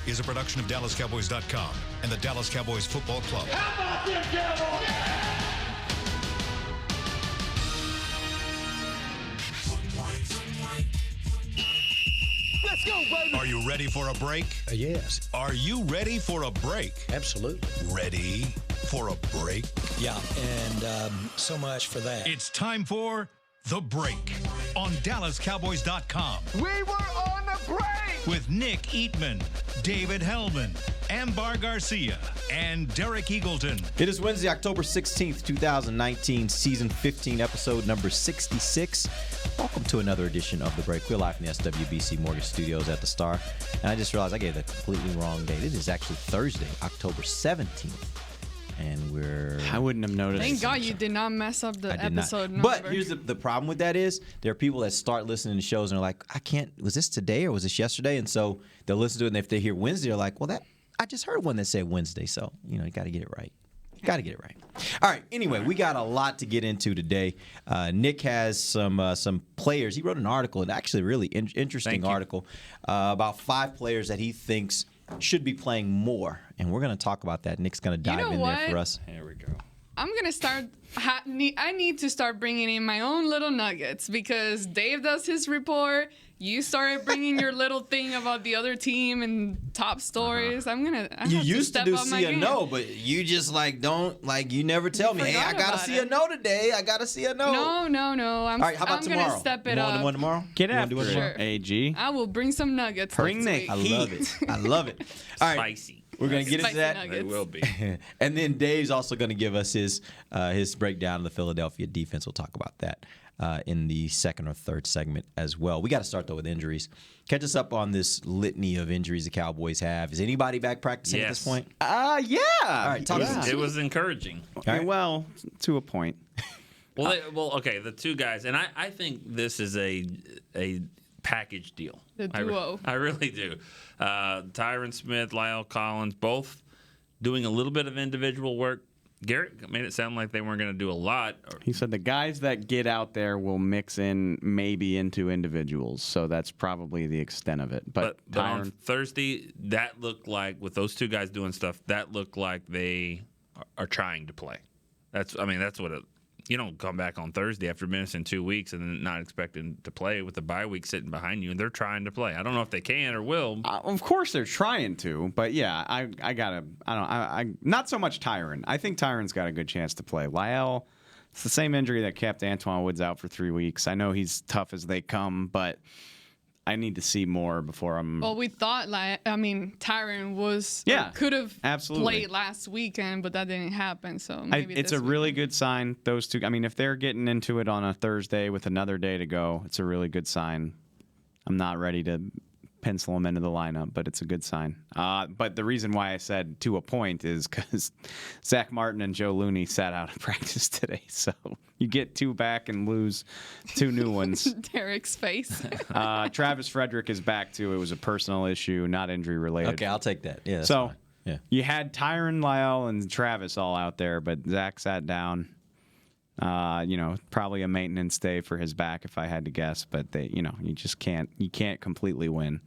is a production of DallasCowboys.com and the Dallas Cowboys Football Club. How about them Cowboys? Let's go, baby. Are you ready for a break? Yes. Are you ready for a break? Absolutely. Ready for a break? Yeah, and so much for that. It's time for The Break on DallasCowboys.com. We were on the break. With Nick Eatman, David Hellman, Ambar Garcia, and Derek Eagleton. It is Wednesday, October 16th, 2019, season 15, episode number 66. Welcome to another edition of The Break. We're live from the SWBC Mortgage Studios at the Star. And I just realized I gave the completely wrong date. It is actually Thursday, October 17th. And I wouldn't have noticed. Thank God you did not mess up the episode number. But here's the problem with that is there are people that start listening to shows and are like, was this today or was this yesterday? And so they'll listen to it, and if they hear Wednesday, they're like, well, I just heard one that said Wednesday. So, you got to get it right. Got to get it right. All right. Anyway, we got a lot to get into today. Nick has some players. He wrote an article, an actually really interesting article about 5 players that he thinks should be playing more, and we're going to talk about that. Nick's going to dive in there for us. Here we go. I'm going to start. I need to start bringing in my own little nuggets because Dave does his report. You started bringing your little thing about the other team and top stories. You used to do see a no, but you just you never tell me, hey, I got to see a no today. I got to see a no. No. All right, how about tomorrow? I'm going to step it up. One tomorrow? Get after it. Sure. AG. I will bring some nuggets. Bring the next heat. I love it. I love it. All right. Spicy. We're going to get into that. Nuggets. They will be. And then Dave's also going to give us his breakdown of the Philadelphia defense. We'll talk about that in the second or third segment as well. We got to start, though, with injuries. Catch us up on this litany of injuries the Cowboys have. Is anybody back practicing at this point? Yeah. All right, talk to us. It was encouraging. Okay, well, to a point. Okay, the two guys, and I think this is a package deal. The duo. I really do. Tyron Smith, Lyle Collins, both doing a little bit of individual work. Garrett made it sound like they weren't going to do a lot. He said the guys that get out there will mix in maybe into individuals, so that's probably the extent of it. But on Thursday, that looked like, with those two guys doing stuff, that looked like they are trying to play. That's what you don't come back on Thursday after missing 2 weeks and then not expecting to play with the bye week sitting behind you, and they're trying to play. I don't know if they can or will. Of course they're trying to, but yeah, I not so much Tyron. I think Tyron's got a good chance to play. Lyle, it's the same injury that kept Antoine Woods out for 3 weeks. I know he's tough as they come, but I need to see more before I'm. Well, we thought Tyron could have played last weekend, but that didn't happen. So maybe it's a really good sign. Those two. I mean, if they're getting into it on a Thursday with another day to go, it's a really good sign. I'm not ready to pencil them into the lineup, but it's a good sign. But the reason why I said to a point is because Zac Martin and Joe Looney sat out of practice today. So you get 2 back and lose 2 new ones. Derek's face. Travis Frederick is back too. It was a personal issue, not injury related. Okay, I'll take that. Yeah. So fine. Yeah. You had Tyron, Lyle, and Travis all out there, but Zach sat down. Probably a maintenance day for his back if I had to guess, but you just can't completely win.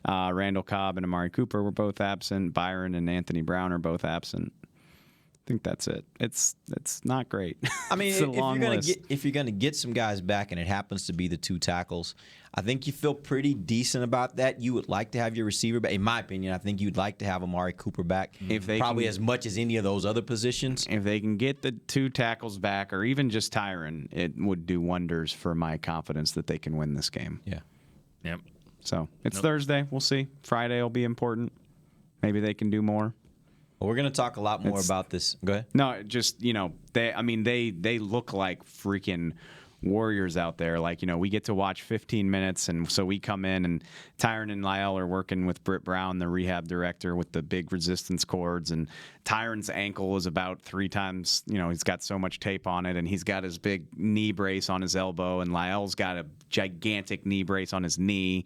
Randall Cobb and Amari Cooper were both absent. Byron and Anthony Brown are both absent. I think that's it. It's not great. I mean, if you're gonna get some guys back, and it happens to be the 2 tackles, I think you feel pretty decent about that. You would like to have your receiver back. In my opinion, I think you'd like to have Amari Cooper back. If they probably as much as any of those other positions. If they can get the 2 tackles back, or even just Tyron, it would do wonders for my confidence that they can win this game. Yeah. Yep. So it's Thursday. We'll see. Friday will be important. Maybe they can do more. Well, we're going to talk a lot more about this. Go ahead. No, just, they look like freaking warriors out there. Like, we get to watch 15 minutes, and so we come in, and Tyron and Lyle are working with Britt Brown, the rehab director, with the big resistance cords, and Tyron's ankle is about 3 times, he's got so much tape on it, and he's got his big knee brace on his elbow, and Lyle's got a gigantic knee brace on his knee.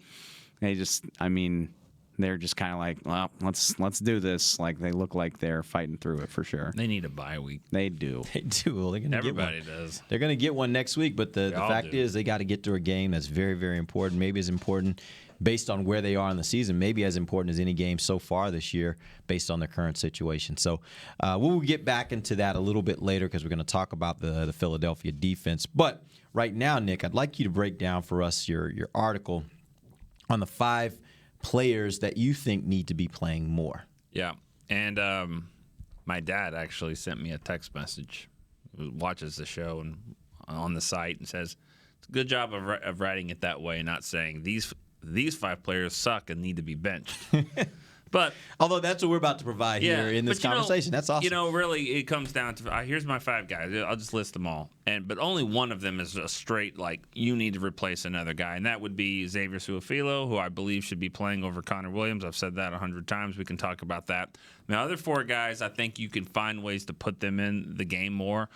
they're just kind of like, well, let's do this. Like they look like they're fighting through it for sure. They need a bye week. They do. They do. Well, they're going to get one. Everybody does. They're going to get one next week, but the all fact do. is they got to get through a game that's very, very important. Maybe as important based on where they are in the season, maybe as important as any game so far this year based on their current situation. So we'll get back into that a little bit later because we're going to talk about the Philadelphia defense. But right now, Nick, I'd like you to break down for us your article on the 5 players that you think need to be playing more. Yeah. And my dad actually sent me a text message. He watches the show and on the site and says, it's a good job of writing it that way, not saying these 5 players suck and need to be benched. But although that's what we're about to provide here in this conversation. That's awesome. You know, really, it comes down to here's my 5 guys. I'll just list them all, but only one of them is a straight like you need to replace another guy, and that would be Xavier Su'a-Filo, who I believe should be playing over Connor Williams. I've said that 100 times. We can talk about that. The other 4 guys, I think you can find ways to put them in the game more.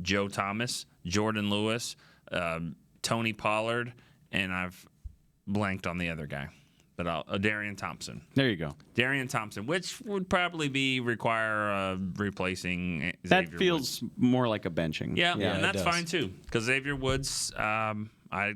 Joe Thomas, Jordan Lewis, Tony Pollard, and I've blanked on the other guy. But Darian Thompson. There you go. Darian Thompson, which would probably require replacing That Xavier feels Woods. more like a benching. Yeah, Yeah, and it that's does. fine too. Because Xavier Woods, I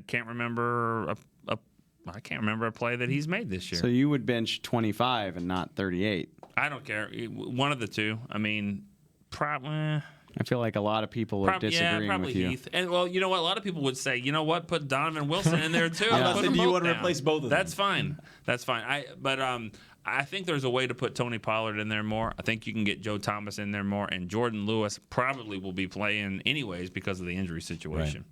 can't remember a play that he's made this year. So you would bench 25 and not 38. I don't care. One of the two. I mean, probably. I feel like a lot of people are disagreeing probably with you. Heath. And well, you know what? A lot of people would say, you know what? Put Donovan Wilson in there too. I was about to Put say, them do you both want to down. replace both of them? That's fine. That's fine. I think there's a way to put Tony Pollard in there more. I think you can get Joe Thomas in there more, and Jordan Lewis probably will be playing anyways because of the injury situation.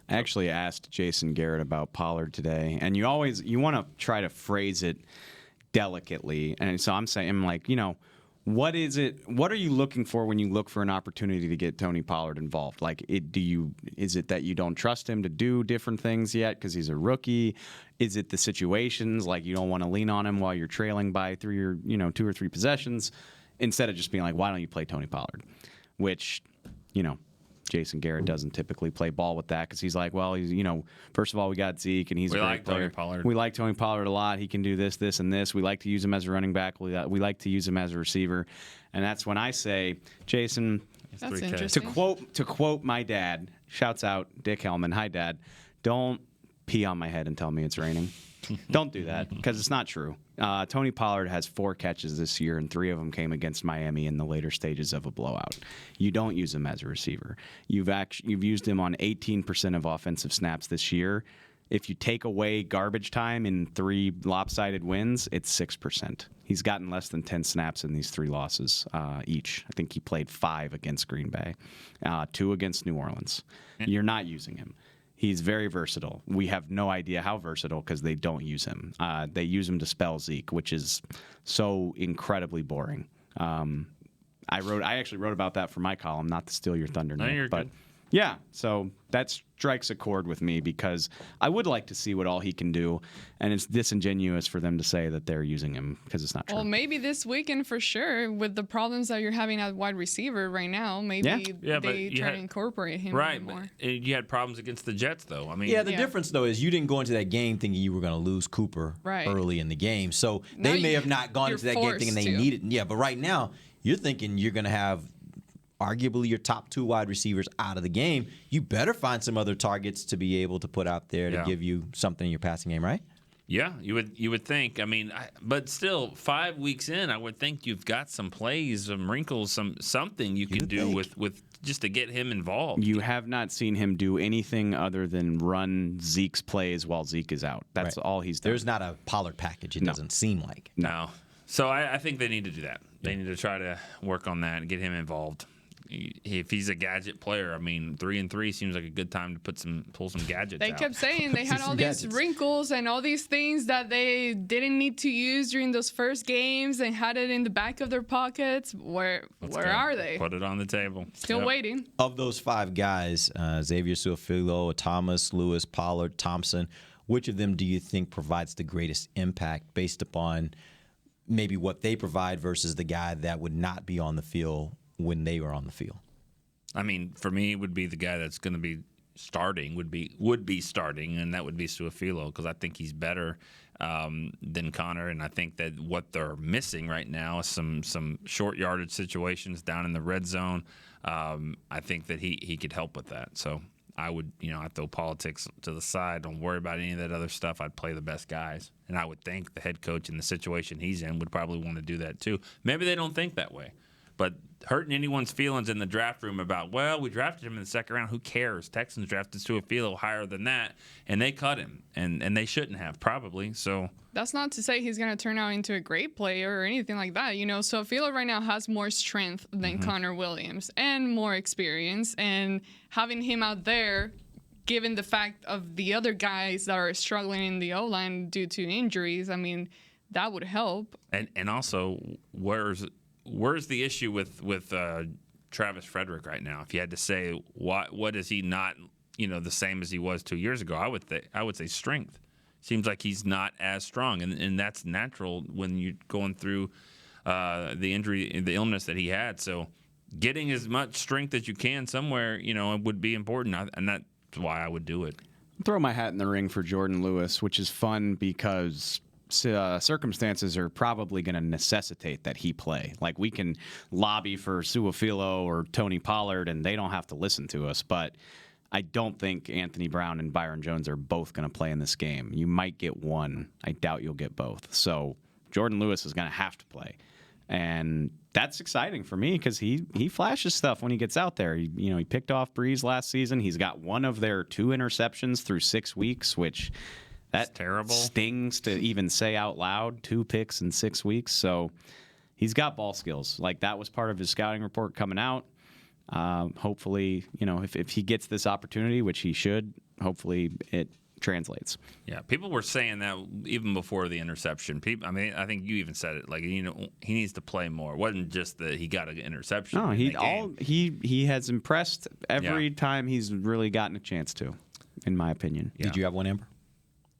I actually asked Jason Garrett about Pollard today, and you want to try to phrase it delicately. And so I'm like, you know, what is it? What are you looking for when you look for an opportunity to get Tony Pollard involved? Like, is it that you don't trust him to do different things yet because he's a rookie? Is it the situations like you don't want to lean on him while you're trailing by 2 or 3 possessions, instead of just being like, why don't you play Tony Pollard? Which, you know, Jason Garrett doesn't typically play ball with that because he's like, well, first of all, we got Zeke and he's a great player. Tony Pollard. We like Tony Pollard a lot. He can do this, this, and this. We like to use him as a running back. We like to use him as a receiver. And that's when I say, Jason, That's 3K. interesting. to quote my dad, shouts out Dick Hellman, hi, Dad, don't pee on my head and tell me it's raining. Don't do that because it's not true. Tony Pollard has 4 catches this year, and 3 of them came against Miami in the later stages of a blowout. You don't use him as a receiver. You've used him on 18% of offensive snaps this year. If you take away garbage time in 3 lopsided wins, it's 6%. He's gotten less than 10 snaps in these 3 losses each. I think he played 5 against Green Bay, 2 against New Orleans. You're not using him. He's very versatile. We have no idea how versatile because they don't use him. They use him to spell Zeke, which is so incredibly boring. I actually wrote about that for my column, not to steal your thunder, Nick, you're but good. yeah. So that strikes a chord with me because I would like to see what all he can do, and it's disingenuous for them to say that they're using him because it's not true. Well, maybe this weekend for sure, with the problems that you're having at wide receiver right now, maybe Yeah, but they you try had- to incorporate him Right, more. but you had problems against the Jets, though. I mean, Yeah, the Yeah. difference, though, is you didn't go into that game thinking you were going to lose Cooper Right. early in the game. So Now they may you- have not gone you're into that game thinking they forced to. needed. Yeah, but right now, you're thinking you're going to have arguably your top 2 wide receivers out of the game. You better find some other targets to be able to put out there to Yeah. give you something in your passing game, right? yeah, you would think. I mean, but still, 5 weeks in, I would think you've got some plays, some wrinkles, something you can do with just to get him involved. You have not seen him do anything other than run Zeke's plays while Zeke is out. That's Right. all he's done. There's not a Pollard package, it doesn't seem like. No. So I think they need to do that. They need to try to work on that and get him involved. If he's a gadget player, I mean, 3-3 seems like a good time to pull some gadgets They out. kept saying they had some all these gadgets. wrinkles and all these things that they didn't need to use during those first games and had it in the back of their pockets. Where are they? Put it on the table. Still Yep. waiting. Of those 5 guys, Xavier Su'a-Filo, Thomas, Lewis, Pollard, Thompson, which of them do you think provides the greatest impact based upon maybe what they provide versus the guy that would not be on the field when they were on the field? I mean, for me, it would be the guy that's going to be starting would be starting, and that would be Suafilo, because I think he's better than Connor, and I think that what they're missing right now is some short yardage situations down in the red zone. I think that he could help with that. So I would, I throw politics to the side. Don't worry about any of that other stuff. I'd play the best guys, and I would think the head coach in the situation he's in would probably want to do that too. Maybe they don't think that way. But hurting anyone's feelings in the draft room about, well, we drafted him in the second round. Who cares? Texans drafted Suafilo higher than that, and they cut him, and they shouldn't have probably. So that's not to say he's going to turn out into a great player or anything like that. Suafilo right now has more strength than Connor Williams and more experience, and having him out there, given the fact of the other guys that are struggling in the O-line due to injuries, I mean, that would help. And also, where's the issue with Travis Frederick right now? If you had to say what is he not, the same as he was 2 years ago, I would say strength. Seems like he's not as strong, and that's natural when you're going through the illness that he had. So getting as much strength as you can somewhere, would be important, and that's why I would do it. Throw my hat in the ring for Jordan Lewis, which is fun because circumstances are probably going to necessitate that he play. Like, we can lobby for Suafilo or Tony Pollard, and they don't have to listen to us. But I don't think Anthony Brown and Byron Jones are both going to play in this game. You might get one. I doubt you'll get both. So Jordan Lewis is going to have to play. And that's exciting for me because he flashes stuff when he gets out there. He picked off Breeze last season. He's got one of their 2 interceptions through 6 weeks, which that's terrible. Stings to even say out loud. 2 picks in 6 weeks. So he's got ball skills. Like, that was part of his scouting report coming out. Hopefully, if he gets this opportunity, which he should, hopefully it translates. Yeah, people were saying that even before the interception. I think you even said it. Like, he needs to play more. It wasn't just that he got an interception. No, he has impressed every time he's really gotten a chance to, in my opinion. Did you have one, Amber?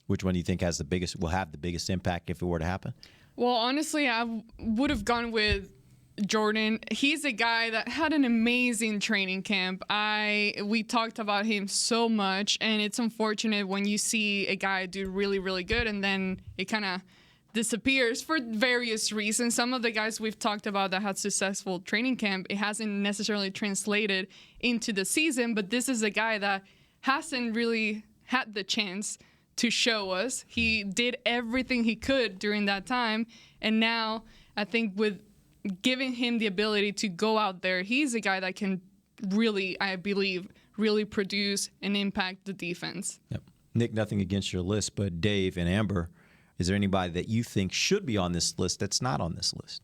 Which one do you think will have the biggest impact if it were to happen? Well, honestly, I would have gone with Jordan. He's a guy that had an amazing training camp. We talked about him so much, and it's unfortunate when you see a guy do really, really good and then it kind of disappears for various reasons. Some of the guys we've talked about that had successful training camp, it hasn't necessarily translated into the season, but this is a guy that hasn't really had the chance to show us. He did everything he could during that time, and now I think with giving him the ability to go out there, he's a guy that can really, I believe, really produce and impact the defense. Yep. Nick, nothing against your list, but Dave and Amber, is there anybody that you think should be on this list that's not on this list?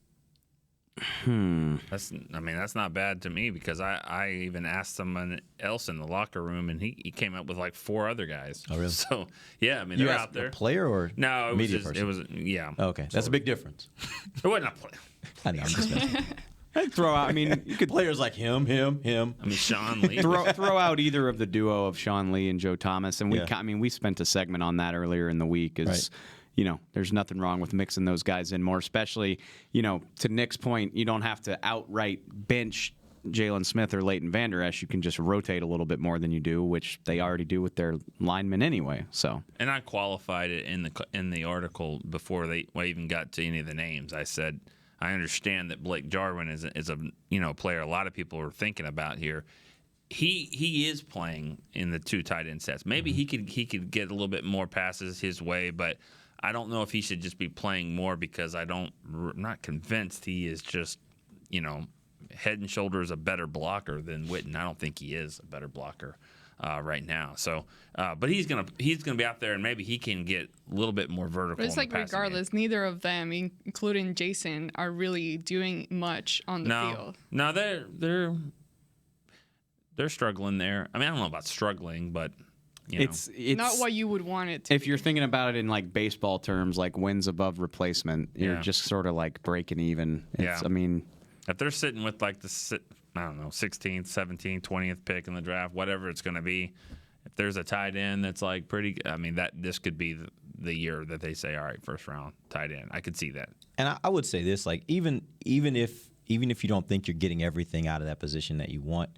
That's not bad to me, because I even asked someone else in the locker room, and he came up with like 4 other guys. Oh, really? So yeah, you they're asked out there. A player or no? It media was just, person? it was yeah. Okay, that's a big difference. It wasn't a player. I know. I'm just messing. Throw out. You could players like him. Sean Lee. throw out either of the duo of Sean Lee and Joe Thomas, and we spent a segment on that earlier in the week. Right. There's nothing wrong with mixing those guys in more, especially, to Nick's point, you don't have to outright bench Jalen Smith or Leighton Vander Esch. You can just rotate a little bit more than you do, which they already do with their linemen anyway. So, and I qualified it in the article before I even got to any of the names. I said, I understand that Blake Jarvan is a player a lot of people are thinking about here. He is playing in the 2 tight end sets. Maybe he could get a little bit more passes his way, but I don't know if he should just be playing more, because I'm not convinced he is just, head and shoulders a better blocker than Witten. I don't think he is a better blocker right now. So, but he's gonna be out there, and maybe he can get a little bit more vertical. But it's like, regardless, neither of them, including Jason, are really doing much on the field. No, they're struggling there. I don't know about struggling, but. It's not what you would want it to if be. You're thinking about it in like baseball terms, like wins above replacement. You're just sort of like breaking even. If they're sitting with like the 16th, 17th, 20th pick in the draft, whatever it's going to be, if there's a tight end that's like pretty, this could be the year that they say, all right, first round tight end. I could see that. And I would say this, like even if you don't think you're getting everything out of that position that you want,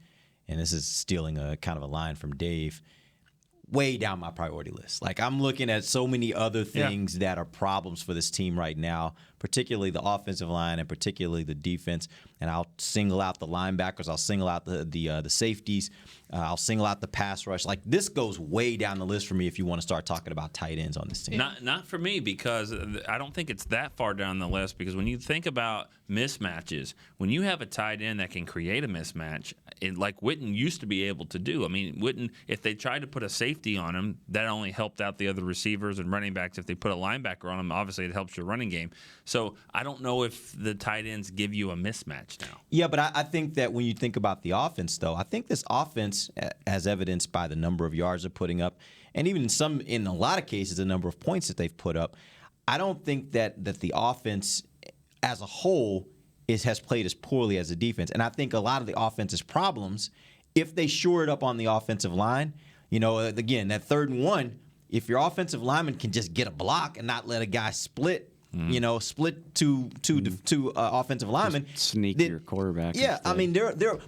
and this is stealing a kind of a line from Dave, way down my priority list. Like, I'm looking at so many other things that are problems for this team right now, particularly the offensive line and particularly the defense. And I'll single out the linebackers. I'll single out the safeties. I'll single out the pass rush. Like, this goes way down the list for me if you want to start talking about tight ends on this team. Not for me, because I don't think it's that far down the list, because when you think about mismatches, when you have a tight end that can create a mismatch, like Witten used to be able to do. I mean, Witten, if they tried to put a safety on him, that only helped out the other receivers and running backs. If they put a linebacker on him, obviously it helps your running game. So I don't know if the tight ends give you a mismatch now. Yeah, but I think that when you think about the offense, though, I think this offense, as evidenced by the number of yards they're putting up, and even in a lot of cases, the number of points that they've put up, I don't think that the offense as a whole has played as poorly as the defense. And I think a lot of the offense's problems, if they shore it up on the offensive line, again, that 3rd and 1, if your offensive lineman can just get a block and not let a guy split two offensive linemen. Just sneak your quarterback. Yeah, instead. I mean,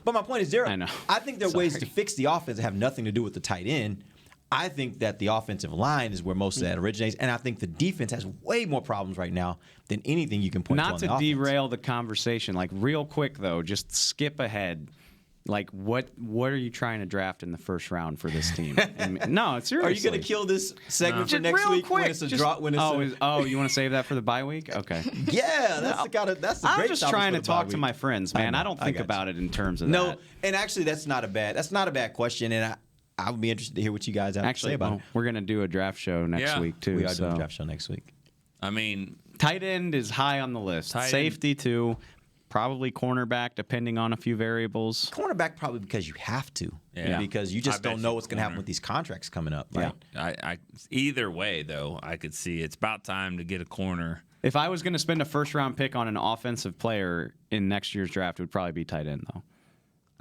but my point is, I know. I think there are ways to fix the offense that have nothing to do with the tight end. I think that the offensive line is where most of that originates, and I think the defense has way more problems right now than anything you can point to on the offense. Not to derail the conversation, like real quick though, just skip ahead. Like, what are you trying to draft in the first round for this team? No, seriously. Are you going to kill this segment for next real week quick, when it's a draw? You want to save that for the bye week? Okay. Yeah, that's the great I'm just topic trying for to the talk bye to week. my friends, man. I don't think about it in terms of that. No, and actually, that's not a bad question, and I would be interested to hear what you guys have to say about it. We're going to do a draft show next week too. We are doing a draft show next week. I mean, tight end is high on the list. Safety too. Probably cornerback, depending on a few variables. Cornerback probably because you have to. Yeah. Because you just don't know what's going to happen with these contracts coming up. Right? I either way, though, I could see it's about time to get a corner. If I was going to spend a first-round pick on an offensive player in next year's draft, it would probably be tight end, though.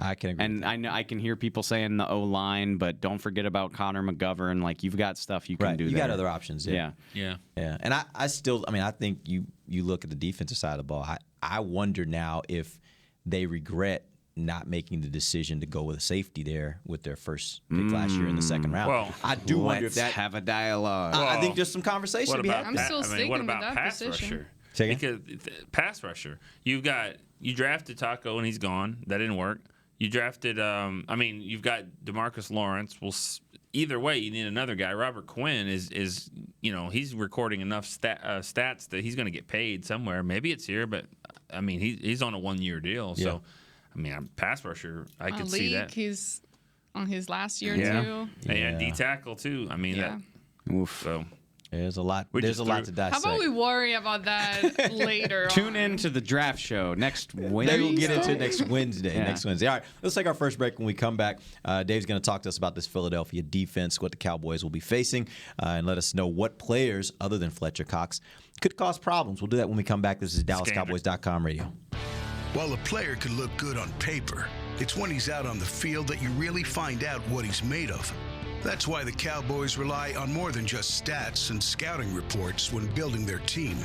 I can agree. And I know I can hear people saying the O-line, but don't forget about Connor McGovern. Like, you've got stuff you can do there. You got other options. Yeah. And I think you look at the defensive side of the ball. I wonder now if they regret not making the decision to go with a safety there with their first pick last year in the 2nd round. Well, I do wonder if that. have a dialogue. I think there's some conversation to be had. I'm still sticking what with about that pass position. rusher? Because pass rusher, you drafted Taco and he's gone. That didn't work. You drafted. You've got DeMarcus Lawrence. Well, either way, you need another guy. Robert Quinn is he's recording enough stats that he's going to get paid somewhere. Maybe it's here, but I mean he's on a 1-year deal. Yeah. So I mean, pass rusher, I could see that. He's on his last year too. Yeah. And D tackle too. I mean Oof. So. There's a lot to dissect. How about we worry about that later Tune in to the draft show next Wednesday. Maybe we'll get into it next Wednesday. Yeah. Next Wednesday. All right, let's take our first break. When we come back, Dave's going to talk to us about this Philadelphia defense, what the Cowboys will be facing, and let us know what players, other than Fletcher Cox, could cause problems. We'll do that when we come back. This is DallasCowboys.com radio. While a player could look good on paper, it's when he's out on the field that you really find out what he's made of. That's why the Cowboys rely on more than just stats and scouting reports when building their team.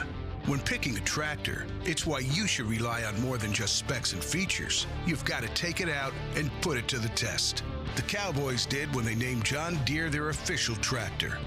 When picking a tractor, it's why you should rely on more than just specs and features. You've got to take it out and put it to the test. The Cowboys did when they named John Deere their official tractor.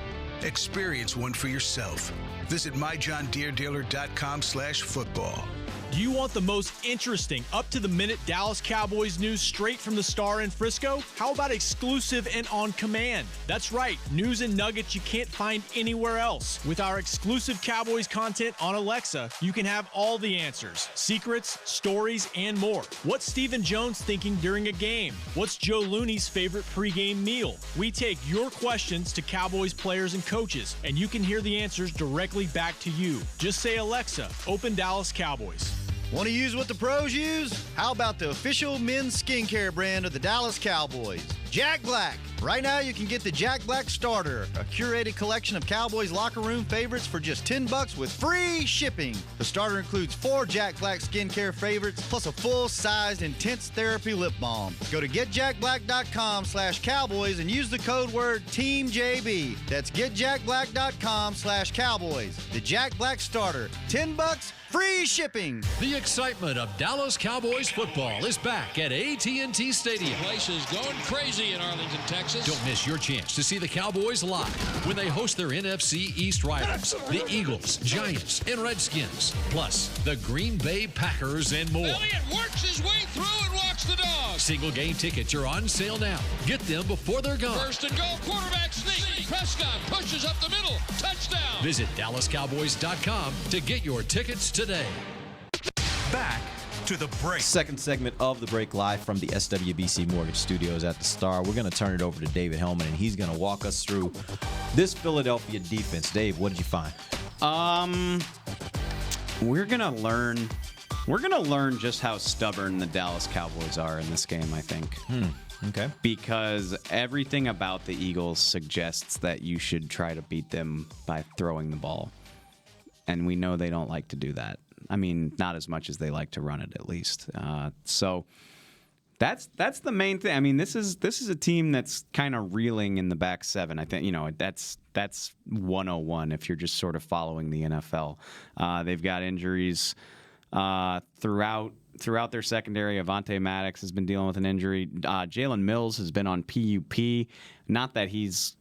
Experience one for yourself. Visit myjohndeeredealer.com/football. Do you want the most interesting, up-to-the-minute Dallas Cowboys news straight from the Star in Frisco? How about exclusive and on command? That's right, news and nuggets you can't find anywhere else. With our exclusive Cowboys content on Alexa, you can have all the answers, secrets, stories, and more. What's Stephen Jones thinking during a game? What's Joe Looney's favorite pregame meal? We take your questions to Cowboys players and coaches, and you can hear the answers directly back to you. Just say, Alexa, open Dallas Cowboys. Want to use what the pros use? How about the official men's skincare brand of the Dallas Cowboys? Jack Black. Right now, you can get the Jack Black Starter, a curated collection of Cowboys locker room favorites for just $10 with free shipping. The starter includes 4 Jack Black skincare favorites, plus a full-sized intense therapy lip balm. Go to getjackblack.com/Cowboys and use the code word TEAMJB. That's getjackblack.com/Cowboys. The Jack Black Starter, $10, free shipping. The excitement of Dallas Cowboys football is back at AT&T Stadium. The place is going crazy in Arlington, Texas. Don't miss your chance to see the Cowboys live when they host their NFC East rivals, the Eagles, Giants, and Redskins, plus the Green Bay Packers and more. Elliott works his way through and walks the dog. Single game tickets are on sale now. Get them before they're gone. First and goal, quarterback sneak. Prescott pushes up the middle. Touchdown. Visit DallasCowboys.com to get your tickets today. Back to the break. Second segment of the break, live from the SWBC Mortgage Studios at the Star. We're going to turn it over to David Hellman, and he's going to walk us through this Philadelphia defense. Dave, what did you find? We're gonna learn just how stubborn the Dallas Cowboys are in this game, I think. Okay. Because everything about the Eagles suggests that you should try to beat them by throwing the ball. And we know they don't like to do that. I mean, not as much as they like to run it, at least. So that's the main thing. I mean, this is a team that's kind of reeling in the back seven. I think that's 101 if you're just sort of following the NFL. They've got injuries throughout their secondary. Avonte Maddox has been dealing with an injury. Jalen Mills has been on PUP. Not that he's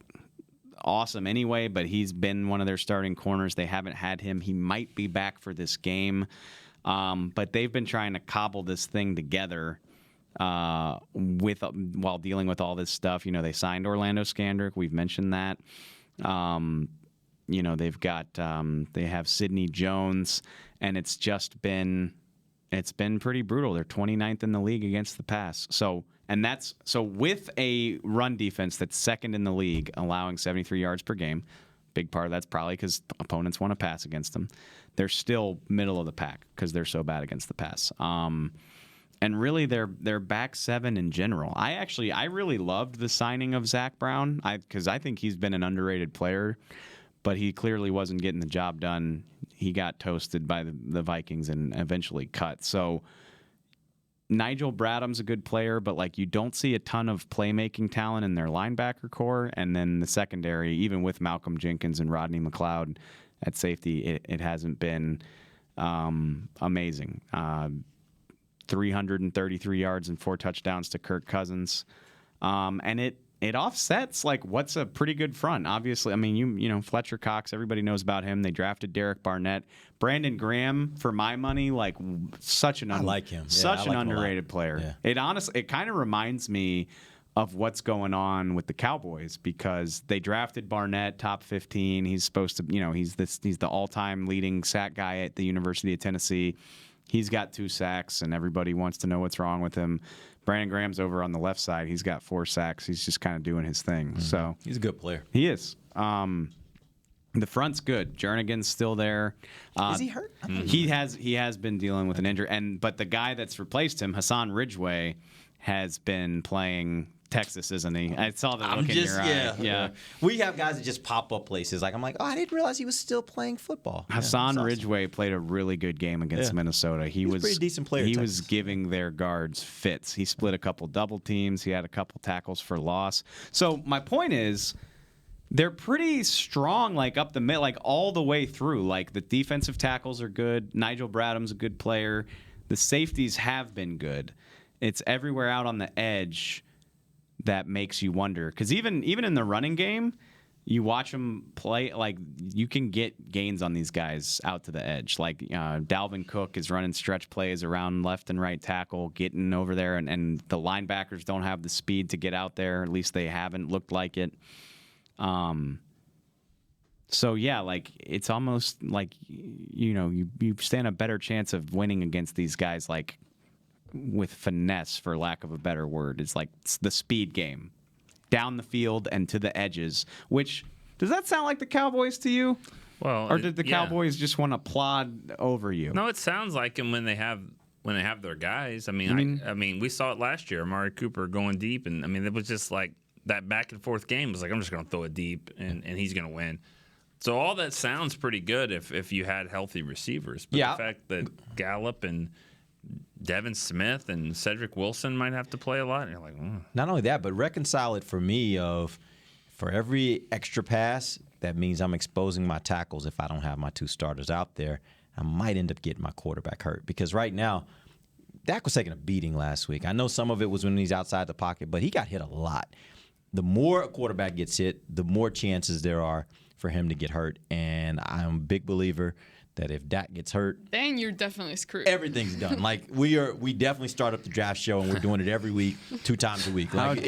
awesome anyway, but he's been one of their starting corners. They haven't had him. He might be back for this game. But they've been trying to cobble this thing together while dealing with all this stuff. They signed Orlando Scandrick. We've mentioned that. They've got they have Sidney Jones, and it's been pretty brutal. They're 29th in the league against the pass. So with a run defense that's second in the league, allowing 73 yards per game. Big part of that's probably because opponents want to pass against them. They're still middle of the pack because they're so bad against the pass. And really, their back seven in general. I really loved the signing of Zac Brown because I think he's been an underrated player, but he clearly wasn't getting the job done. He got toasted by the Vikings and eventually cut. So Nigel Bradham's a good player, but you don't see a ton of playmaking talent in their linebacker core. And then the secondary, even with Malcolm Jenkins and Rodney McLeod at safety, it hasn't been amazing. 333 yards and 4 touchdowns to Kirk Cousins. And it offsets what's a pretty good front. Obviously, I mean, Fletcher Cox, everybody knows about him. They drafted Derek Barnett. Brandon Graham, for my money, such an I like him. Such an underrated player. Yeah. It kind of reminds me of what's going on with the Cowboys because they drafted Barnett top 15. He's supposed to, he's the all-time leading sack guy at the University of Tennessee. He's got 2 sacks, and everybody wants to know what's wrong with him. Brandon Graham's over on the left side. He's got 4 sacks. He's just kind of doing his thing. Mm-hmm. So he's a good player. He is. The front's good. Jernigan's still there. Is he hurt? He has been dealing with an injury, but the guy that's replaced him, Hassan Ridgeway, has been playing Texas, isn't he? I saw the look in your eye. Yeah. We have guys that just pop up places. I'm like, I didn't realize he was still playing football. Hassan Ridgeway played a really good game against Minnesota. He was a pretty decent player. He was giving their guards fits. He split a couple double teams. He had a couple tackles for loss. So my point is, they're pretty strong, up the middle, all the way through. The defensive tackles are good. Nigel Bradham's a good player. The safeties have been good. It's everywhere out on the edge that makes you wonder. Because even in the running game, you watch them play, you can get gains on these guys out to the edge. Dalvin Cook is running stretch plays around left and right tackle, getting over there, and the linebackers don't have the speed to get out there. At least they haven't looked like it. So yeah, it's almost you stand a better chance of winning against these guys with finesse, for lack of a better word. It's the speed game down the field and to the edges. Which, does that sound like the Cowboys to you? Well, or did the Cowboys just want to plod over you? No, it sounds like them when they have their guys. I mean, we saw it last year. Amari Cooper going deep, and it was just that back and forth game was like, I'm just going to throw it deep and he's going to win. So all that sounds pretty good if you had healthy receivers. But the fact that Gallup and Devin Smith and Cedric Wilson might have to play a lot, and you're like, Not only that, but reconcile it for me for every extra pass, that means I'm exposing my tackles if I don't have my 2 starters out there. I might end up getting my quarterback hurt because right now, Dak was taking a beating last week. I know some of it was when he's outside the pocket, but he got hit a lot. The more a quarterback gets hit, the more chances there are for him to get hurt. And I'm a big believer that if Dak gets hurt, then you're definitely screwed. Everything's done. Like we definitely start up the draft show and we're doing it every week, 2 times a week. Like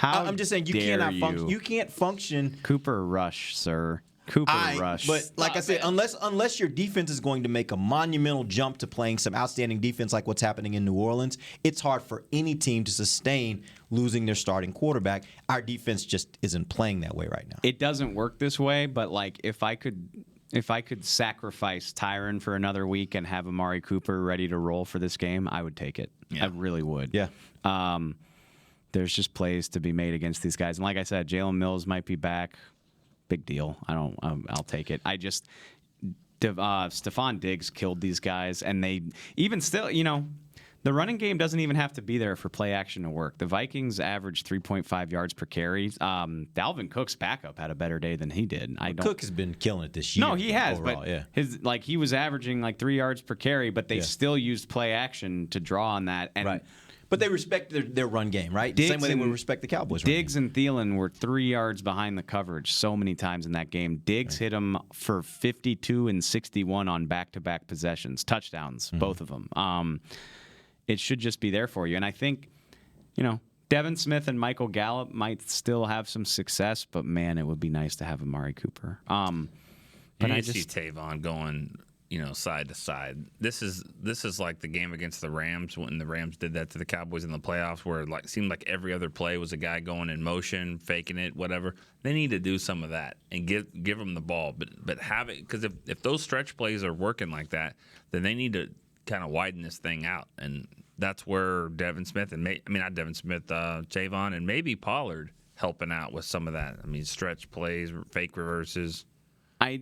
I'm just saying you cannot function. You can't function. Cooper Rush, sir. Rush. But like I said, unless your defense is going to make a monumental jump to playing some outstanding defense like what's happening in New Orleans, it's hard for any team to sustain losing their starting quarterback. Our defense just isn't playing that way right now. It doesn't work this way, but like if I could sacrifice Tyron for another week and have Amari Cooper ready to roll for this game, I would take it. Yeah. I really would. Yeah. There's just plays to be made against these guys. And like I said, Jalen Mills might be back. Big deal. I'll take it. Stephon Diggs killed these guys, and they even still, the running game doesn't even have to be there for play action to work. The Vikings averaged 3.5 yards per carry. Dalvin Cook's backup had a better day than he did. Cook has been killing it this year. No, he has, overall, but he was averaging 3 yards per carry, but they still used play action to draw on that. And right. But they respect their run game, right? The same way they would respect the Cowboys. Diggs and Thielen were 3 yards behind the coverage so many times in that game. Diggs hit them for 52 and 61 on back-to-back possessions, touchdowns, both of them. It should just be there for you. And I think, Devin Smith and Michael Gallup might still have some success, but man, it would be nice to have Amari Cooper. But I see Tavon going, side to side. This is like the game against the Rams when the Rams did that to the Cowboys in the playoffs, where it seemed like every other play was a guy going in motion, faking it, whatever. They need to do some of that and give them the ball, but have it, because if those stretch plays are working like that, then they need to kind of widen this thing out, and that's where Devin Smith and not Devin Smith, Tavon and maybe Pollard helping out with some of that. Stretch plays, fake reverses. I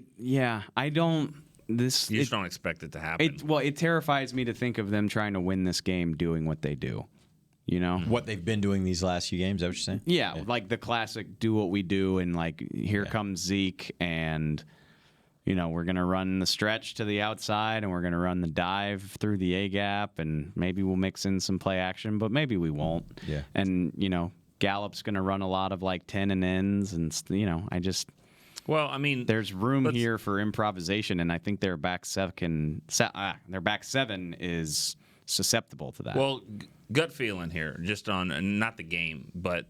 don't. You just don't expect it to happen. It terrifies me to think of them trying to win this game doing what they do. What they've been doing these last few games, is that what you're saying? Yeah, like the classic do what we do, and here comes Zeke, and we're going to run the stretch to the outside, and we're going to run the dive through the A-gap, and maybe we'll mix in some play action, but maybe we won't. Yeah. And, Gallup's going to run a lot of 10 and ends, and, there's room here for improvisation, and I think their back seven is susceptible to that. Well, gut feeling here, just on not the game, but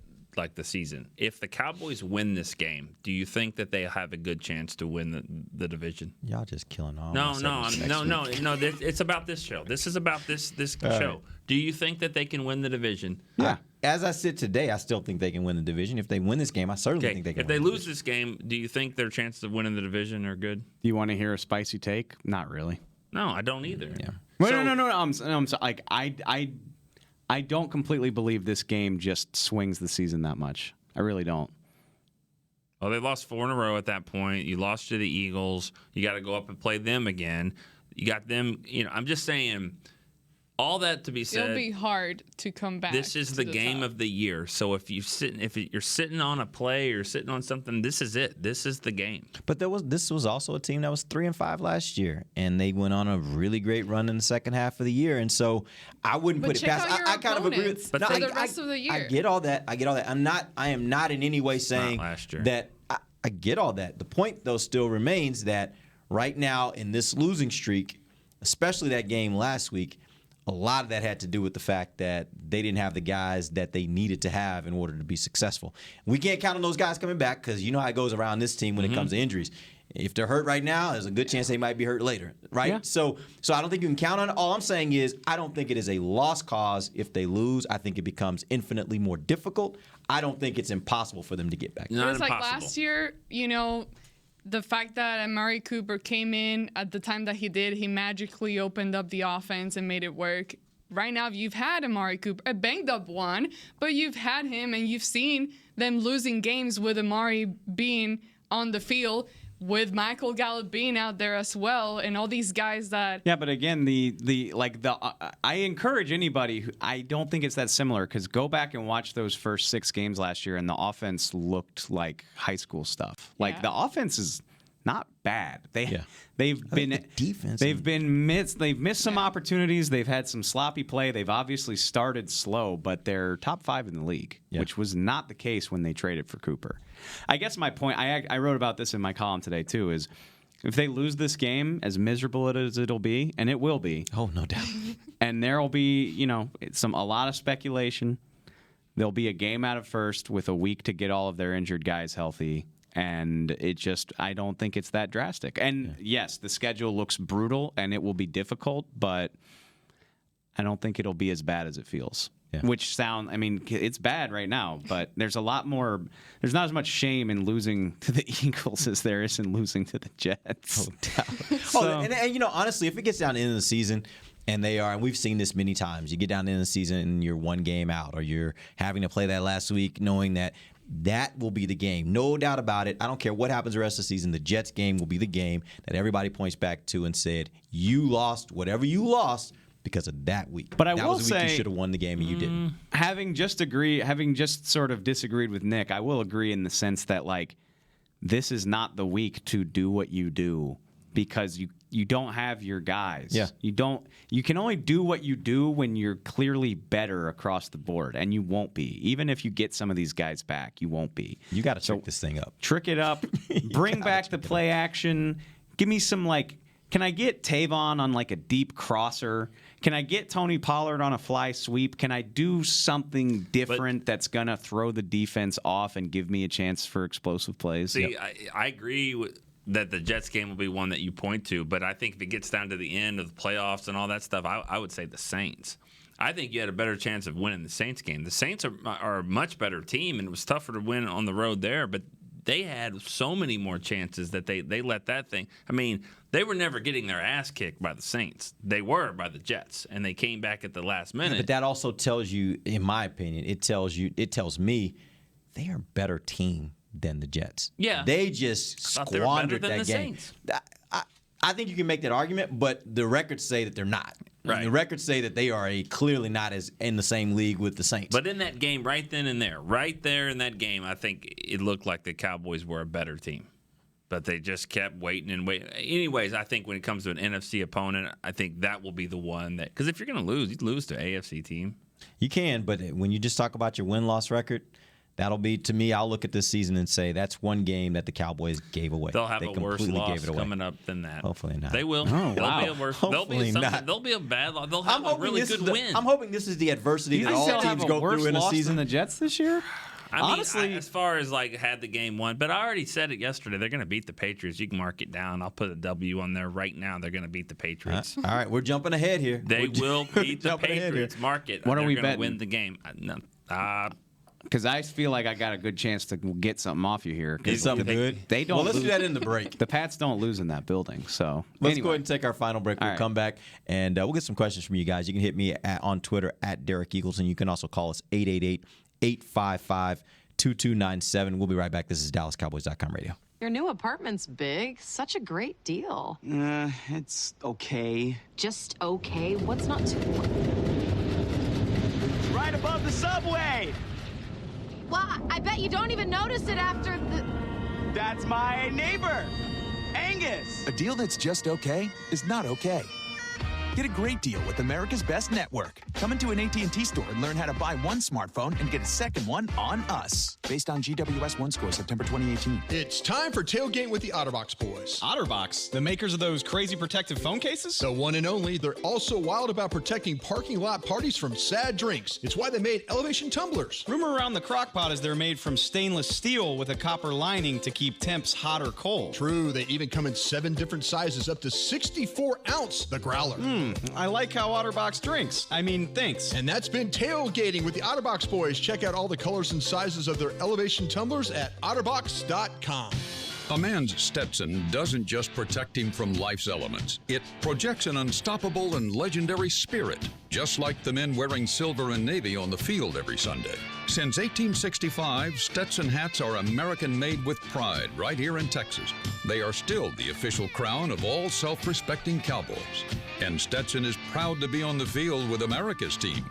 the season. If the Cowboys win this game, do you think that they have a good chance to win the division? Y'all just killing all. No. It's about this show. This is about this show. Do you think that they can win the division? Yeah. As I sit today, I still think they can win the division. If they win this game, I certainly think they can. If they lose this game, do you think their chances of winning the division are good? Do you want to hear a spicy take? Not really. No, I don't either. Yeah. No. I'm sorry. I don't completely believe this game just swings the season that much. I really don't. Well, they lost 4 in a row at that point. You lost to the Eagles. You got to go up and play them again. You got them. I'm just saying, all that to be said. It'll be hard to come back. This is the game of the year. So if you're sitting on a play or sitting on something, this is it. This is the game. But this was also a team that was 3-5 last year, and they went on a really great run in the second half of the year. And so I wouldn't put it past. I kind of agree with. But for the rest of the year, I get all that. I am not in any way saying that. I get all that. The point though still remains that right now in this losing streak, especially that game last week, a lot of that had to do with the fact that they didn't have the guys that they needed to have in order to be successful. We can't count on those guys coming back because you know how it goes around this team when it comes to injuries. If they're hurt right now, there's a good chance they might be hurt later, right? Yeah. So I don't think you can count on it. All I'm saying is I don't think it is a lost cause if they lose. I think it becomes infinitely more difficult. I don't think it's impossible for them to get back. It was like last year, the fact that Amari Cooper came in at the time that he did, he magically opened up the offense and made it work. right now you've had Amari Cooper, a banged up one, but you've had him and you've seen them losing games with Amari being on the field, with Michael Gallup being out there as well, and all these guys that... Yeah, but again, I encourage anybody who, I don't think it's that similar, because go back and watch those first 6 games last year, and the offense looked like high school stuff. Like, the offense is not bad. They've missed some opportunities. They've had some sloppy play. They've obviously started slow, but they're top 5 in the league, which was not the case when they traded for Cooper. I guess my point, I wrote about this in my column today too, is if they lose this game, as miserable as it'll be, and it will be. Oh, no doubt. And there'll be, a lot of speculation. There'll be a game out of first with a week to get all of their injured guys healthy. And I don't think it's that drastic. And yes, the schedule looks brutal and it will be difficult, but I don't think it'll be as bad as it feels. Yeah. It's bad right now, but there's not as much shame in losing to the Eagles as there is in losing to the Jets. And honestly, if it gets down to the end of the season, and we've seen this many times, you get down to the end of the season and you're one game out, or you're having to play that last week knowing that will be the game. No doubt about it. I don't care what happens the rest of the season. The Jets game will be the game that everybody points back to and said, you lost whatever you lost because of that week. But that was the week you should have won the game and you didn't. Having just sort of disagreed with Nick, I will agree in the sense that, like, this is not the week to do what you do because you don't have your guys. Yeah. You can only do what you do when you're clearly better across the board, and you won't be. Even if you get some of these guys back, you won't be. You got to trick this thing up. Trick it up. Bring back the play action. Give me some, can I get Tavon on a deep crosser? Can I get Tony Pollard on a fly sweep? Can I do something different that's going to throw the defense off and give me a chance for explosive plays? See, I agree that the Jets game will be one that you point to, but I think if it gets down to the end of the playoffs and all that stuff, I would say the Saints. I think you had a better chance of winning the Saints game. The Saints are a much better team, and it was tougher to win on the road there, but they had so many more chances that they let that thing. I mean, they were never getting their ass kicked by the Saints. They were by the Jets, and they came back at the last minute. But that also tells you, in my opinion, it tells me they are a better team than the Jets. Yeah. They just squandered that game. I think you can make that argument, but the records say that they're not. Right. The records say that they are clearly not as in the same league with the Saints. But in that game, right then and there, right there in that game, I think it looked like the Cowboys were a better team. But they just kept waiting and waiting. Anyways, I think when it comes to an NFC opponent, I think that will be the one that – because if you're going to lose, you lose to an AFC team. You can, but when you just talk about your win-loss record – that'll be, to me, I'll look at this season and say that's one game that the Cowboys gave away. They'll have a worse loss coming up than that. Hopefully not. They will. Oh, wow. They'll be a worse. Hopefully not. They'll be a bad loss. They'll have a really good win. I'm hoping this is the adversity that all teams go through in a season. Than the Jets this year? Honestly, as far as had the game won, but I already said it yesterday. They're going to beat the Patriots. You can mark it down. I'll put a W on there right now. They're going to beat the Patriots. All right, we're jumping ahead here. They will beat the Patriots. Mark it. What are we betting? They're going to win the game. Because I feel like I got a good chance to get something off you here. Get something good? They don't. Well, let's lose. do that in the break. The Pats don't lose in that building. So let's go ahead and take our final break. We'll come back, and we'll get some questions from you guys. You can hit me on Twitter at Derek Eagles, and you can also call us 888-855-2297. We'll be right back. This is DallasCowboys.com radio. Your new apartment's big. Such a great deal. It's okay. Just okay? What's not too... It's right above the subway! Well, I bet you don't even notice it after the... That's my neighbor, Angus. A deal that's just okay is not okay. Get a great deal with America's Best Network. Come into an AT&T store and learn how to buy one smartphone and get a second one on us. Based on GWS 1 score, September 2018. It's time for Tailgate with the OtterBox boys. OtterBox? The makers of those crazy protective phone cases? The one and only. They're also wild about protecting parking lot parties from sad drinks. It's why they made elevation tumblers. Rumor around the crockpot is they're made from stainless steel with a copper lining to keep temps hot or cold. True. They even come in 7 different sizes, up to 64 ounce, the growler. I like how OtterBox drinks. Thinks. And that's been Tailgating with the OtterBox boys. Check out all the colors and sizes of their elevation tumblers at OtterBox.com. A man's Stetson doesn't just protect him from life's elements. It projects an unstoppable and legendary spirit, just like the men wearing silver and navy on the field every Sunday. Since 1865, Stetson hats are American-made with pride right here in Texas. They are still the official crown of all self-respecting Cowboys. And Stetson is proud to be on the field with America's team.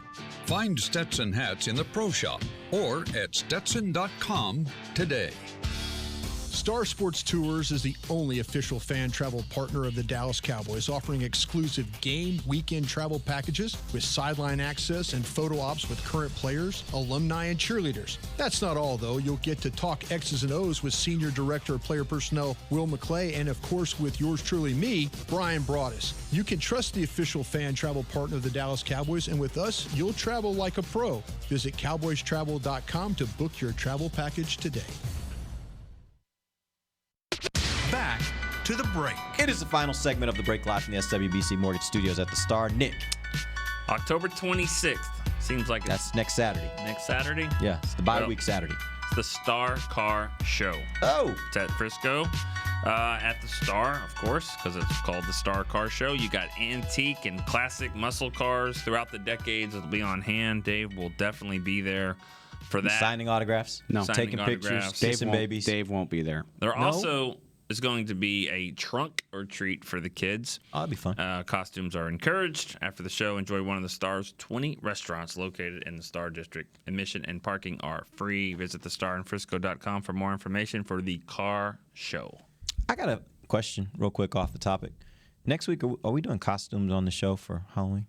Find Stetson hats in the Pro Shop or at Stetson.com today. Star Sports Tours is the only official fan travel partner of the Dallas Cowboys, offering exclusive game weekend travel packages with sideline access and photo ops with current players, alumni, and cheerleaders. That's not all, though. You'll get to talk X's and O's with Senior Director of Player Personnel Will McClay, and of course with yours truly, me, Brian Broaddus. You can trust the official fan travel partner of the Dallas Cowboys, and with us, you'll travel like a pro. Visit cowboystravel.com to book your travel package today. Back to the break. It is the final segment of the break live from the SWBC Mortgage Studios at the Star. Nick. October 26th. Seems like that's next Saturday. Next Saturday? Yeah, it's the bye week Saturday. It's the Star Car Show. Oh. It's at Frisco. At the Star, of course, because it's called the Star Car Show. You got antique and classic muscle cars throughout the decades. It'll be on hand. Dave will definitely be there for that. Signing autographs? No. Taking pictures, kissing babies. Dave won't be there. There also is going to be a trunk or treat for the kids. Oh, that'd be fun. Costumes are encouraged. After the show, enjoy one of the Star's 20 restaurants located in the Star District. Admission and parking are free. Visit thestarinfrisco.com for more information for the car show. I got a question real quick off the topic. Next week, are we doing costumes on the show for Halloween?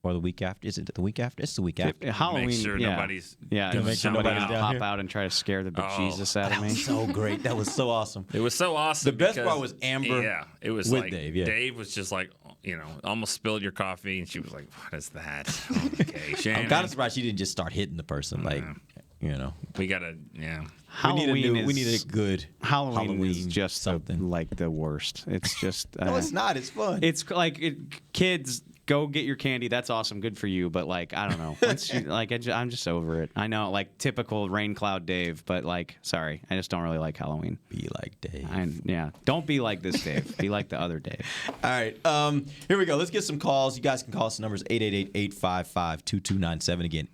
Or the week after? Is it the week after? It's the week after. Halloween. Make sure nobody's make sure nobody's pop out and try to scare the bejesus out of me. That was so great. That was so awesome. It was so awesome. The best part was Amber. Yeah, it was with like Dave. Yeah. Dave was just like, almost spilled your coffee, and she was like, "What is that?" Okay, Shannon. I'm kind of surprised she didn't just start hitting the person. We gotta, Halloween we need a good Halloween is just something like the worst. It's just no, it's not. It's fun. It's like kids. Go get your candy. That's awesome. Good for you. But I don't know. Once you, I'm just over it. I know, typical rain cloud Dave. But sorry, I just don't really like Halloween. Be like Dave. Don't be like this Dave. Be like the other Dave. All right. Here we go. Let's get some calls. You guys can call us. The number is 888-855-2297. Again,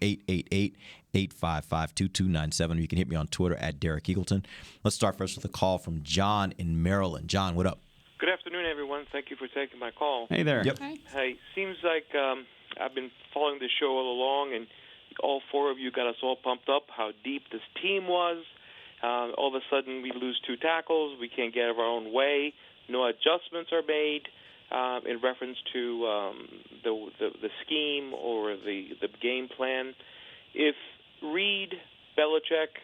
888-855-2297. You can hit me on Twitter at Derek Eagleton. Let's start first with a call from John in Maryland. John, what up? Good afternoon, everyone. Thank you for taking my call. Hey there. Yep. Hey, seems like I've been following the show all along, and all four of you got us all pumped up how deep this team was. All of a sudden, we lose two tackles. We can't get out of our own way. No adjustments are made in reference to the scheme or the game plan. If Reed, Belichick,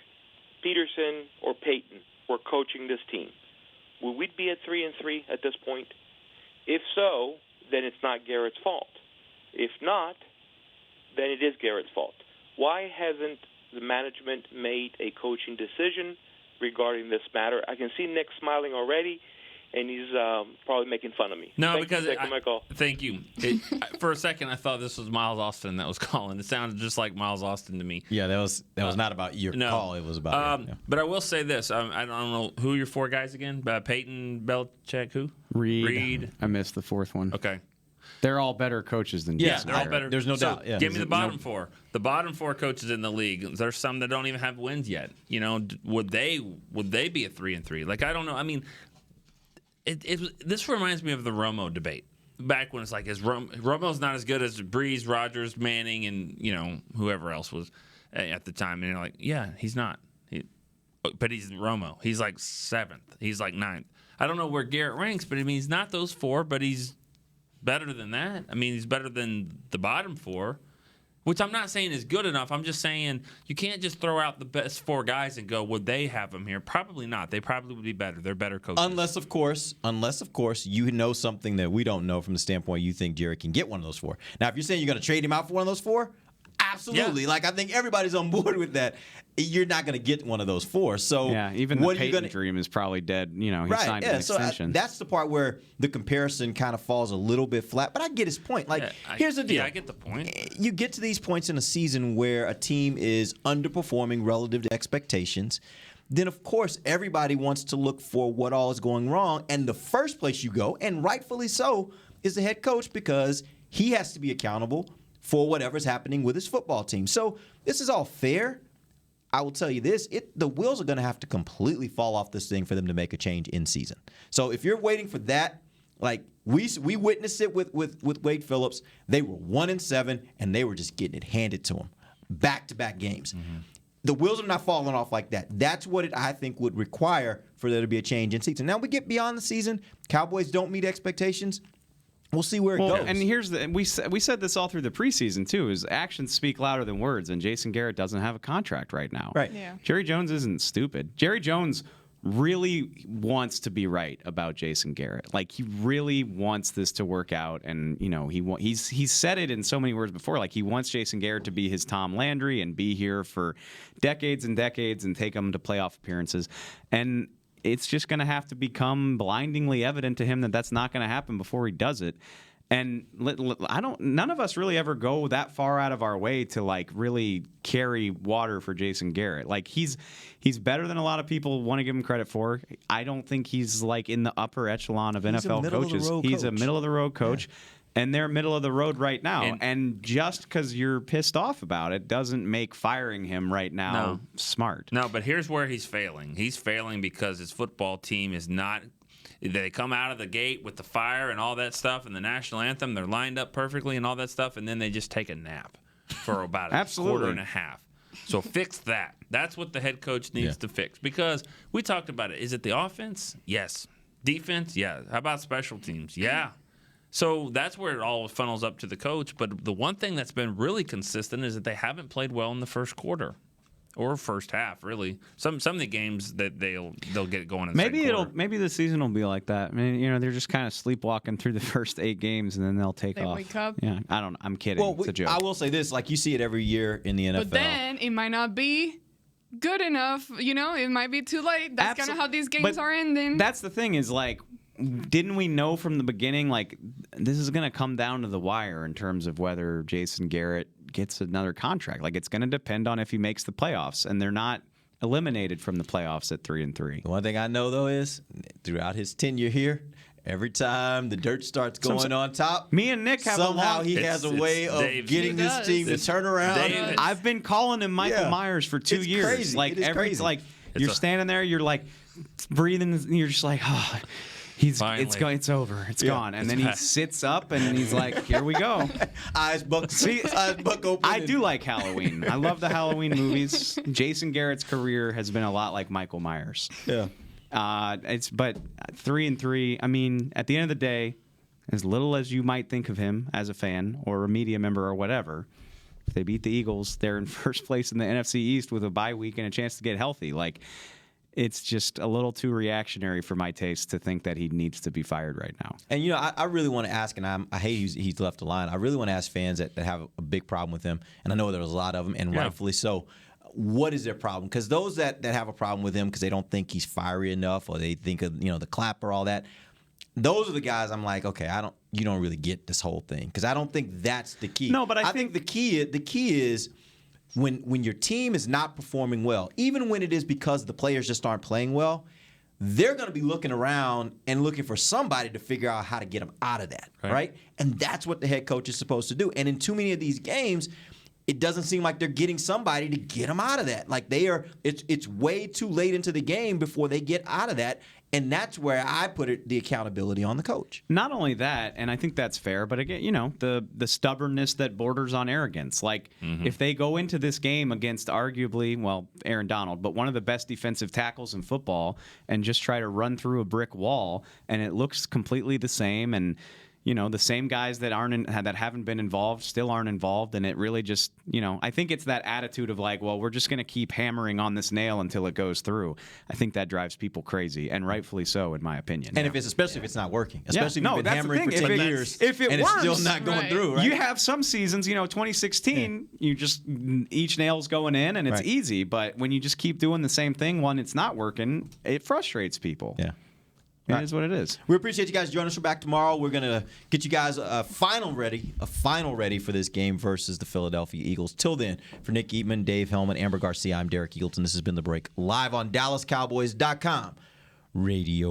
Peterson, or Peyton were coaching this team, would we be at 3-3 at this point? If so, then it's not Garrett's fault. If not, then it is Garrett's fault. Why hasn't the management made a coaching decision regarding this matter? I can see Nick smiling already, and he's probably making fun of me. No, Thank because you for taking my call. Thank you. For a second, I thought this was Miles Austin that was calling. It sounded just like Miles Austin to me. Yeah, that was not about your call. It was about. But I will say this: I don't know who are your four guys again. Peyton, Belichick, who? Reed. I missed the fourth one. Okay. They're all better coaches than Yeah, Jason they're all Garrett. better. There's no doubt. Yeah. Give me the bottom four. The bottom four coaches in the league. There's some that don't even have wins yet. Would they be a 3-3? I don't know. I mean, this reminds me of the Romo debate back when it's like, Romo's not as good as Breeze, Rodgers, Manning, and whoever else was at the time. And you're like, yeah, he's not. But he's Romo. He's like 7th. He's like 9th. I don't know where Garrett ranks, but I mean, he's not those four, but he's better than that. I mean, he's better than the bottom four, which I'm not saying is good enough. I'm just saying you can't just throw out the best four guys and go, would they have them here? Probably not. They probably would be better. They're better coaches. Unless, of course, you know something that we don't know from the standpoint you think Jerry can get one of those four. Now, if you're saying you're going to trade him out for one of those four, absolutely. Yeah. I think everybody's on board with that. You're not going to get one of those four. So even the Peyton dream is probably dead. He signed an extension. That's the part where the comparison kind of falls a little bit flat. But I get his point. Here's the deal. Yeah, I get the point. You get to these points in a season where a team is underperforming relative to expectations. then of course everybody wants to look for what all is going wrong. And the first place you go, and rightfully so, is the head coach, because he has to be accountable for whatever's happening with his football team. So this is all fair. I will tell you this, the wheels are going to have to completely fall off this thing for them to make a change in season. So if you're waiting for that, like we witnessed it with Wade Phillips, they were 1-7 and they were just getting it handed to them, back-to-back games. The wheels are not falling off like that. That's what I think would require for there to be a change in season. Now we get beyond the season, Cowboys don't meet expectations. We'll see where it goes. And here's we said this all through the preseason too: is actions speak louder than words, and Jason Garrett doesn't have a contract right now. Right. Yeah. Jerry Jerry Jones isn't stupid. Jerry Jones really wants to be right about Jason Garrett. Like, he really wants this to work out, and he's said it in so many words before. Like, he wants Jason Garrett to be his Tom Landry and be here for decades and decades and take him to playoff appearances. And it's just going to have to become blindingly evident to him that that's not going to happen before he does it. And none of us really ever go that far out of our way to like really carry water for Jason Garrett. Like, he's better than a lot of people want to give him credit for. I don't think he's like in the upper echelon of NFL coaches. He's a middle of the road coach. Yeah. And they're middle of the road right now. And just because you're pissed off about it doesn't make firing him right now smart. No, but here's where he's failing. He's failing because his football team is not – they come out of the gate with the fire and all that stuff and the national anthem. They're lined up perfectly and all that stuff, and then they just take a nap for about a quarter and a half. So fix that. That's what the head coach needs to fix, because we talked about it. Is it the offense? Yes. Defense? Yeah. How about special teams? Yeah. So that's where it all funnels up to the coach. But the one thing that's been really consistent is that they haven't played well in the first quarter or first half, really. Some of the games that they'll get going in the second quarter. Maybe the season will be like that. I mean, they're just kind of sleepwalking through the first 8 games and then they'll take off. Wake up. Yeah, I don't know. I'm kidding. Well, it's a joke. I will say this, like you see it every year in the NFL. But then it might not be good enough. It might be too late. That's kind of how these games are ending. That's the thing is, like, didn't we know from the beginning, like, this is going to come down to the wire in terms of whether Jason Garrett gets another contract? Like, it's going to depend on if he makes the playoffs, and they're not eliminated from the playoffs at 3-3. The one thing I know, though, is throughout his tenure here, every time the dirt starts going on top, me and Nick have somehow he has a way of getting this team to turn around. I've been calling him Michael Myers for 2 years. Crazy. Like, you're standing there, you're like breathing, and you're just like, oh. It's over. It's gone. And then he sits up and he's like, here we go. eyes buck open. I do like Halloween. I love the Halloween movies. Jason Garrett's career has been a lot like Michael Myers. Yeah. But 3-3, I mean, at the end of the day, as little as you might think of him as a fan or a media member or whatever, if they beat the Eagles, they're in first place in the NFC East with a bye week and a chance to get healthy. Like, it's just a little too reactionary for my taste to think that he needs to be fired right now. And, I really want to ask, and I hate he's left the line. I really want to ask fans that have a big problem with him, and I know there's a lot of them, and rightfully so. What is their problem? Because those that have a problem with him because they don't think he's fiery enough, or they think of the clapper, all that. Those are the guys I'm like, okay, you don't really get this whole thing, because I don't think that's the key. No, but I think the key is when your team is not performing well, even when it is because the players just aren't playing well, they're going to be looking around and looking for somebody to figure out how to get them out of that, right? And that's what the head coach is supposed to do. And in too many of these games, it doesn't seem like they're getting somebody to get them out of that. Like, it's way too late into the game before they get out of that. And that's where I put the accountability on the coach. Not only that, and I think that's fair, but again, the stubbornness that borders on arrogance. Like, if they go into this game against arguably, Aaron Donald, but one of the best defensive tackles in football, and just try to run through a brick wall, and it looks completely the same, and the same guys that haven't been involved still aren't involved, and it really just, I think it's that attitude of like, well, we're just going to keep hammering on this nail until it goes through. I think that drives people crazy, and rightfully so, in my opinion. And especially if it's not working, especially if you've been hammering for 10 years, if it and works, it's still not going through, right? You have some seasons, 2016, you just each nail's going in, and it's easy. But when you just keep doing the same thing when it's not working, it frustrates people. Yeah. It is what it is. We appreciate you guys joining us. We're back tomorrow. We're going to get you guys a final ready for this game versus the Philadelphia Eagles. Till then, for Nick Eatman, Dave Hellman, Amber Garcia, I'm Derek Eagleton. This has been The Break, live on DallasCowboys.com radio.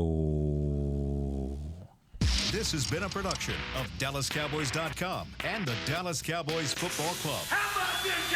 This has been a production of DallasCowboys.com and the Dallas Cowboys Football Club. How about this,